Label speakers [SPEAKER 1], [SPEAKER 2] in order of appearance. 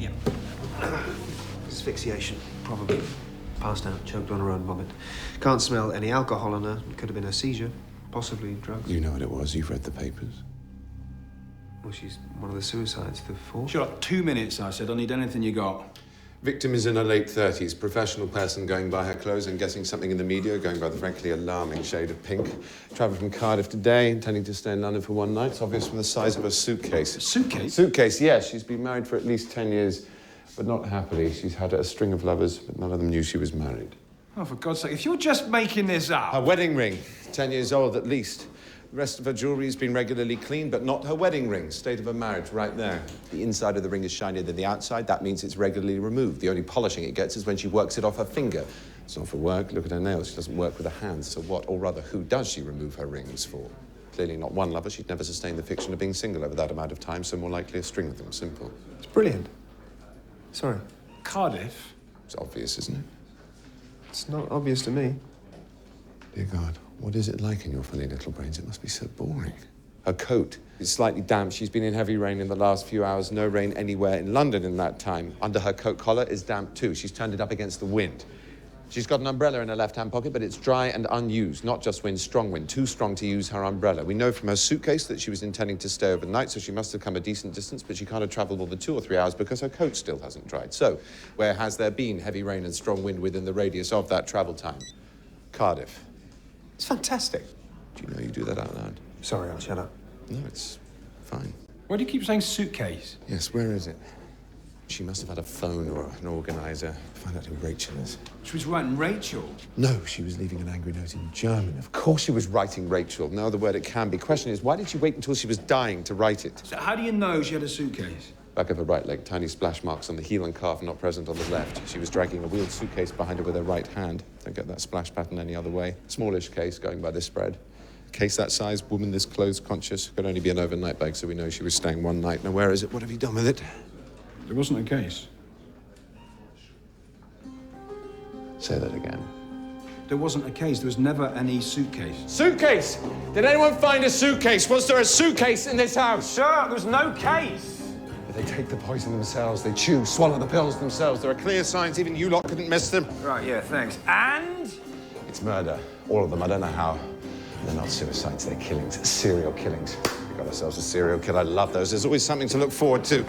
[SPEAKER 1] Yeah.
[SPEAKER 2] Asphyxiation, probably. Passed out, choked on her own vomit. Can't smell any alcohol on her. It could have been a seizure, possibly drugs.
[SPEAKER 3] You know what it was. You've read the papers.
[SPEAKER 2] Well, she's one of the suicides, the fourth.
[SPEAKER 1] Sherlock, 2 minutes, I said. I need anything you got.
[SPEAKER 3] Victim is in her late 30s. Professional person going by her clothes and guessing something in the media, going by the frankly alarming shade of pink. Travelled from Cardiff today, intending to stay in London for one night. It's obvious from the size of her suitcase.
[SPEAKER 1] A suitcase?
[SPEAKER 3] Suitcase, yes. She's been married for at least 10 years, but not happily. She's had a string of lovers, but none of them knew she was married.
[SPEAKER 1] Oh, for God's sake, if you're just making this up...
[SPEAKER 3] Her wedding ring, 10 years old at least. The rest of her jewellery has been regularly cleaned, but not her wedding ring. State of her marriage, right there. The inside of the ring is shinier than the outside. That means it's regularly removed. The only polishing it gets is when she works it off her finger. It's not for work. Look at her nails. She doesn't work with her hands. So what, or rather, who does she remove her rings for? Clearly not one lover. She'd never sustain the fiction of being single over that amount of time, so more likely a string of them. Simple.
[SPEAKER 2] It's brilliant. Sorry.
[SPEAKER 1] Cardiff?
[SPEAKER 3] It's obvious, isn't it?
[SPEAKER 2] It's not obvious to me.
[SPEAKER 3] Dear God, what is it like in your funny little brains? It must be so boring. Her coat is slightly damp. She's been in heavy rain in the last few hours. No rain anywhere in London in that time. Under her coat collar is damp too. She's turned it up against the wind. She's got an umbrella in her left-hand pocket, but it's dry and unused. Not just wind, strong wind. Too strong to use her umbrella. We know from her suitcase that she was intending to stay overnight, so she must have come a decent distance, but she can't have travelled more than 2 or 3 hours because her coat still hasn't dried. So, where has there been heavy rain and strong wind within the radius of that travel time? Cardiff.
[SPEAKER 2] It's fantastic.
[SPEAKER 3] Do you know you do that out loud?
[SPEAKER 2] Sorry, I'll shut up.
[SPEAKER 3] No, it's fine.
[SPEAKER 1] Why do you keep saying suitcase?
[SPEAKER 3] Yes, where is it? She must have had a phone or an organizer. Find out who Rachel is.
[SPEAKER 1] She was writing Rachel.
[SPEAKER 3] No, she was leaving an angry note in German. Of course she was writing Rachel. No other word it can be. Question is, why did she wait until she was dying to write it?
[SPEAKER 1] So how do you know she had a suitcase?
[SPEAKER 3] Back of her right leg, tiny splash marks on the heel and calf, not present on the left. She was dragging a wheeled suitcase behind her with her right hand. Don't get that splash pattern any other way. Smallish case, going by this spread. Case that size, woman this clothes conscious. Could only be an overnight bag, so we know she was staying one night. Now, where is it? What have you done with it?
[SPEAKER 1] There wasn't a case.
[SPEAKER 3] Say that again.
[SPEAKER 1] There wasn't a case. There was never any suitcase.
[SPEAKER 3] Suitcase! Did anyone find a suitcase? Was there a suitcase in this house?
[SPEAKER 1] Sir, there was no case.
[SPEAKER 3] But they take the poison themselves. They chew, swallow the pills themselves. There are clear signs. Even you lot couldn't miss them.
[SPEAKER 1] Right, yeah, thanks. And?
[SPEAKER 3] It's murder. All of them. I don't know how. They're not suicides. They're killings. Serial killings. We got ourselves a serial killer. I love those. There's always something to look forward to.